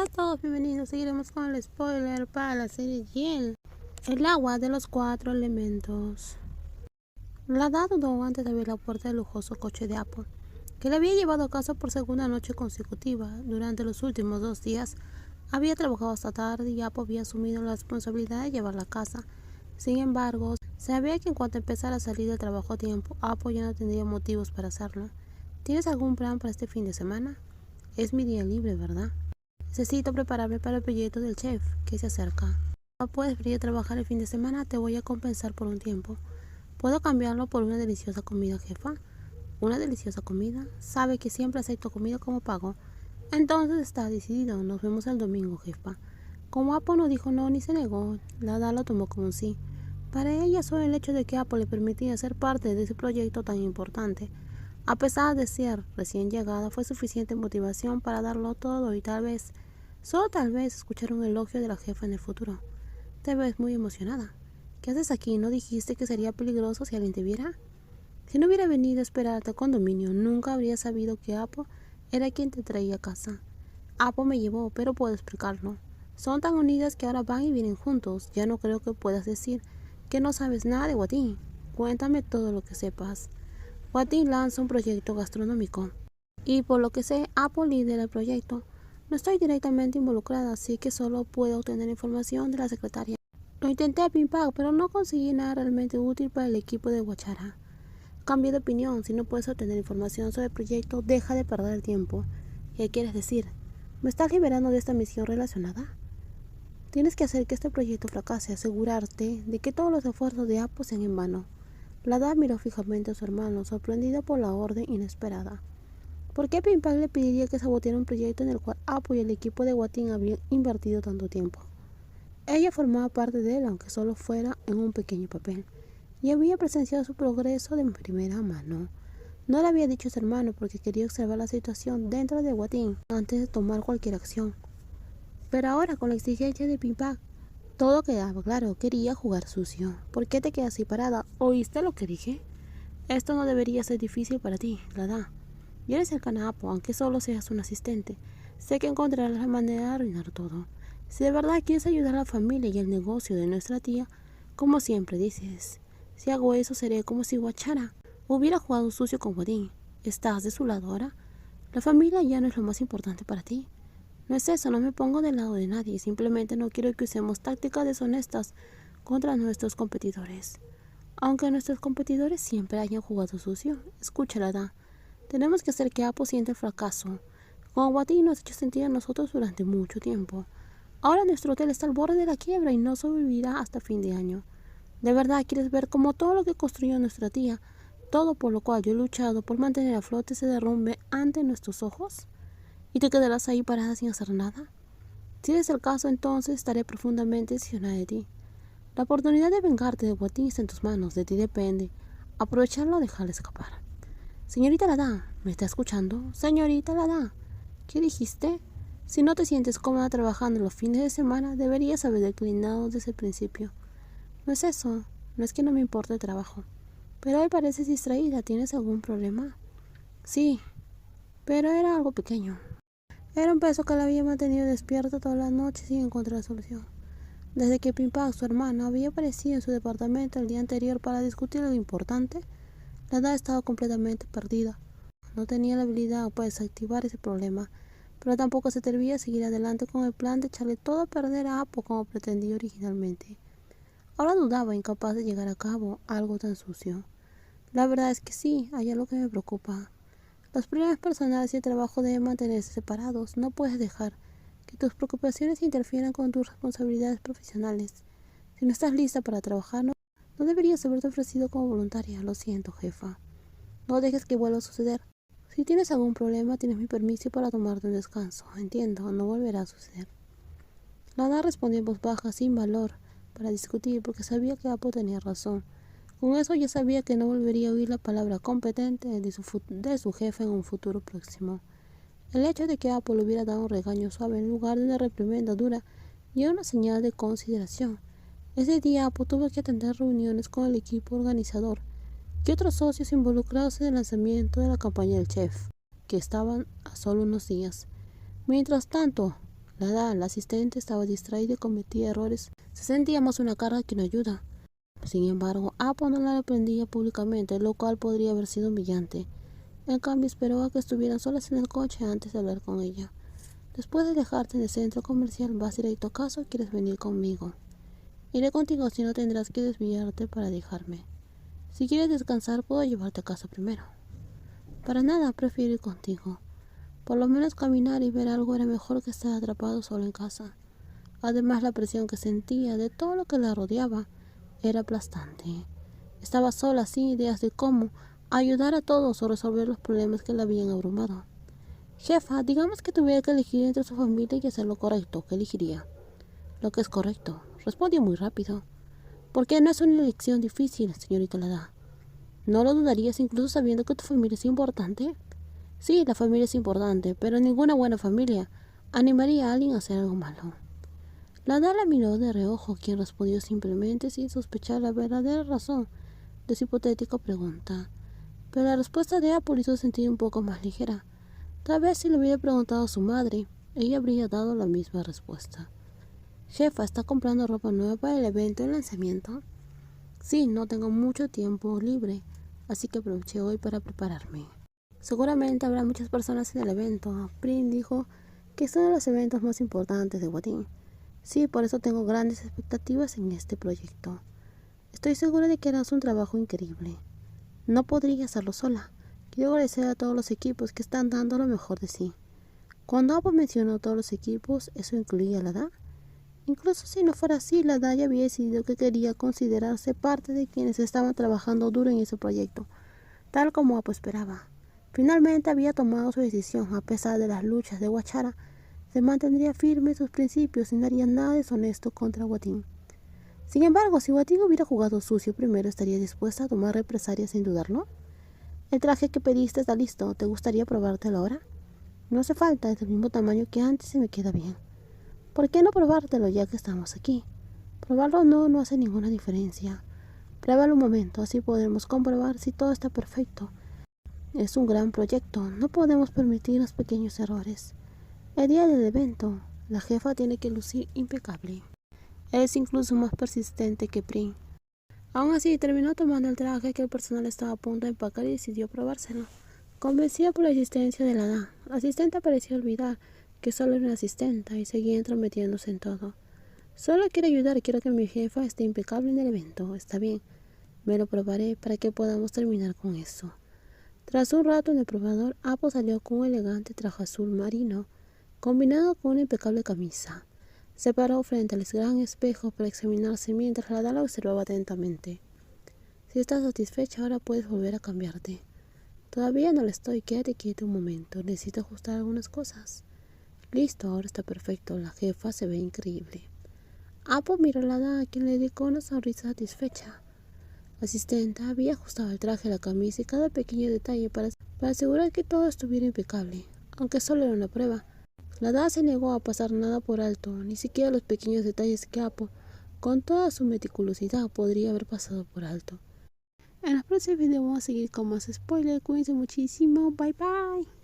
Hola a todos, bienvenidos. Seguiremos con el spoiler para la serie Yel, el agua de los 4 elementos. La Hada dudó antes de abrir la puerta del lujoso coche de Apple, que le había llevado a casa por segunda noche consecutiva. Durante los últimos 2 días había trabajado hasta tarde y Apple había asumido la responsabilidad de llevarla a casa. Sin embargo, sabía que en cuanto empezara a salir del trabajo a tiempo, Apple ya no tendría motivos para hacerlo. ¿Tienes algún plan para este fin de semana? Es mi día libre, ¿verdad? Necesito prepararme para el proyecto del chef que se acerca. No puedes venir a trabajar el fin de semana, te voy a compensar por un tiempo. ¿Puedo cambiarlo por una deliciosa comida, jefa? ¿Una deliciosa comida? Sabe que siempre acepto comida como pago. Entonces está decidido, nos vemos el domingo, jefa. Como Apple no dijo no ni se negó, la Hada lo tomó como un sí. Para ella solo el hecho de que Apple le permitía ser parte de ese proyecto tan importante, a pesar de ser recién llegada, fue suficiente motivación para darlo todo y tal vez, solo tal vez, escuchar un elogio de la jefa en el futuro. Te ves muy emocionada. ¿Qué haces aquí? ¿No dijiste que sería peligroso si alguien te viera? Si no hubiera venido a esperarte al condominio, nunca habría sabido que Apple era quien te traía a casa. Apple me llevó, pero puedo explicarlo. Son tan unidas que ahora van y vienen juntos. Ya no creo que puedas decir que no sabes nada de Watin. Cuéntame todo lo que sepas. Watin lanza un proyecto gastronómico y por lo que sé, Apple lidera el proyecto. No estoy directamente involucrada, así que solo puedo obtener información de la secretaria. Lo intenté a Pimpag, pero no conseguí nada realmente útil para el equipo de Guachara. Cambié de opinión. Si no puedes obtener información sobre el proyecto, deja de perder el tiempo. ¿Qué quieres decir? ¿Me estás liberando de esta misión relacionada? Tienes que hacer que este proyecto fracase, asegurarte de que todos los esfuerzos de Apple sean en vano. La Hada miró fijamente a su hermano, sorprendida por la orden inesperada. ¿Por qué Pimpag le pediría que saboteara un proyecto en el cual Apple y el equipo de Watin habían invertido tanto tiempo? Ella formaba parte de él, aunque solo fuera en un pequeño papel, y había presenciado su progreso de primera mano. No le había dicho a su hermano porque quería observar la situación dentro de Watin antes de tomar cualquier acción. Pero ahora, con la exigencia de Pimpag, todo quedaba claro. Quería jugar sucio. ¿Por qué te quedas así parada? ¿Oíste lo que dije? Esto no debería ser difícil para ti, la Hada. Y eres el canapo, aunque solo seas un asistente. Sé que encontrarás la manera de arruinar todo. Si de verdad quieres ayudar a la familia y el negocio de nuestra tía, como siempre dices, si hago eso seré como si Guachara hubiera jugado sucio con Watin. ¿Estás de su lado ahora? La familia ya no es lo más importante para ti. No es eso, no me pongo del lado de nadie. Simplemente no quiero que usemos tácticas deshonestas contra nuestros competidores. Aunque nuestros competidores siempre hayan jugado sucio, escúchala, Hada. Tenemos que hacer que Apple sienta el fracaso. Con Watin nos ha hecho sentir a nosotros durante mucho tiempo. Ahora nuestro hotel está al borde de la quiebra y no sobrevivirá hasta fin de año. ¿De verdad quieres ver cómo todo lo que construyó nuestra tía, todo por lo cual yo he luchado por mantener a flote, se derrumbe ante nuestros ojos? ¿Y te quedarás ahí parada sin hacer nada? Si es el caso, entonces estaré profundamente decepcionada de ti. La oportunidad de vengarte de Watin está en tus manos, de ti depende. Aprovecharlo o dejarla escapar. Señorita Hada, ¿me está escuchando? Señorita Hada, ¿qué dijiste? Si no te sientes cómoda trabajando los fines de semana, deberías haber declinado desde el principio. No es eso, no es que no me importe el trabajo. Pero hoy pareces distraída, ¿tienes algún problema? Sí, pero era algo pequeño. Era un peso que la había mantenido despierta toda la noche sin encontrar solución. Desde que Pimpag, su hermano, había aparecido en su departamento el día anterior para discutir algo importante, la Hada estaba completamente perdida. No tenía la habilidad para desactivar ese problema, pero tampoco se atrevía a seguir adelante con el plan de echarle todo a perder a Apple como pretendía originalmente. Ahora dudaba, incapaz de llegar a cabo algo tan sucio. La verdad es que sí, hay algo que me preocupa. Los problemas personales y el trabajo deben mantenerse separados. No puedes dejar que tus preocupaciones interfieran con tus responsabilidades profesionales. Si no estás lista para trabajar, no deberías haberte ofrecido como voluntaria. Lo siento, jefa. No dejes que vuelva a suceder. Si tienes algún problema, tienes mi permiso para tomarte un descanso. Entiendo, no volverá a suceder. La Hada respondió en voz baja, sin valor para discutir, porque sabía que Apple tenía razón. Con eso ya sabía que no volvería a oír la palabra competente de su jefe en un futuro próximo. El hecho de que Apple le hubiera dado un regaño suave en lugar de una reprimenda dura y una señal de consideración. Ese día Apple tuvo que atender reuniones con el equipo organizador y otros socios involucrados en el lanzamiento de la campaña del chef, que estaban a solo unos días. Mientras tanto, La asistente estaba distraída y cometía errores. Se sentía más una carga que una ayuda. Sin embargo, Apple no la reprendía públicamente, lo cual podría haber sido humillante. En cambio, esperó a que estuvieran solas en el coche antes de hablar con ella. Después de dejarte en el centro comercial, ¿vas directo a casa o quieres venir conmigo? Iré contigo, si no tendrás que desviarte para dejarme. Si quieres descansar, puedo llevarte a casa primero. Para nada, prefiero ir contigo. Por lo menos caminar y ver algo era mejor que estar atrapado solo en casa. Además, la presión que sentía de todo lo que la rodeaba era aplastante. Estaba sola, sin ideas de cómo ayudar a todos o resolver los problemas que la habían abrumado. Jefa, digamos que tuviera que elegir entre su familia y hacer lo correcto, ¿qué elegiría? Lo que es correcto, respondió muy rápido. Porque no es una elección difícil, señorita Lada. ¿No lo dudarías incluso sabiendo que tu familia es importante? Sí, la familia es importante, pero ninguna buena familia animaría a alguien a hacer algo malo. Lada la miró de reojo, quien respondió simplemente sin sospechar la verdadera razón de su hipotética pregunta. Pero la respuesta de Apple hizo sentir un poco más ligera. Tal vez si le hubiera preguntado a su madre, ella habría dado la misma respuesta. Jefa, ¿está comprando ropa nueva para el evento de lanzamiento? Sí, no tengo mucho tiempo libre, así que aproveché hoy para prepararme. Seguramente habrá muchas personas en el evento. Prim dijo que es uno de los eventos más importantes de Watin. Sí, por eso tengo grandes expectativas en este proyecto. Estoy segura de que harás un trabajo increíble. No podría hacerlo sola. Quiero agradecer a todos los equipos que están dando lo mejor de sí. Cuando Apple mencionó todos los equipos, ¿eso incluía a Lada? Incluso si no fuera así, Lada ya había decidido que quería considerarse parte de quienes estaban trabajando duro en ese proyecto, tal como Apple esperaba. Finalmente había tomado su decisión, a pesar de las luchas de Guachara. Se mantendría firme en sus principios y no haría nada deshonesto contra Watin. Sin embargo, si Watin hubiera jugado sucio primero, ¿estaría dispuesta a tomar represalias sin dudarlo? El traje que pediste está listo. ¿Te gustaría probártelo ahora? No hace falta, es del mismo tamaño que antes y me queda bien. ¿Por qué no probártelo ya que estamos aquí? Probarlo o no hace ninguna diferencia. Pruébalo un momento, así podremos comprobar si todo está perfecto. Es un gran proyecto, no podemos permitirnos pequeños errores. El día del evento, la jefa tiene que lucir impecable. Es incluso más persistente que Prim. Aún así, terminó tomando el traje que el personal estaba a punto de empacar y decidió probárselo. Convencida por la existencia de la asistente parecía olvidar que solo era una asistenta y seguía entrometiéndose en todo. Solo quiero ayudar, quiero que mi jefa esté impecable en el evento. Está bien, me lo probaré para que podamos terminar con eso. Tras un rato en el probador, Apple salió con un elegante traje azul marino, combinado con una impecable camisa. Se paró frente al gran espejo para examinarse mientras la dama observaba atentamente. Si estás satisfecha, ahora puedes volver a cambiarte. Todavía no lo estoy, quédate quieto un momento, necesito ajustar algunas cosas. Listo, ahora está perfecto, la jefa se ve increíble. Apple miró a la dama, a quien le dedicó una sonrisa satisfecha. La asistente había ajustado el traje, la camisa y cada pequeño detalle para asegurar que todo estuviera impecable, aunque solo era una prueba. La dama se negó a pasar nada por alto, ni siquiera los pequeños detalles que Apple, con toda su meticulosidad, podría haber pasado por alto. En los próximos videos vamos a seguir con más spoilers. Cuídense muchísimo. Bye bye.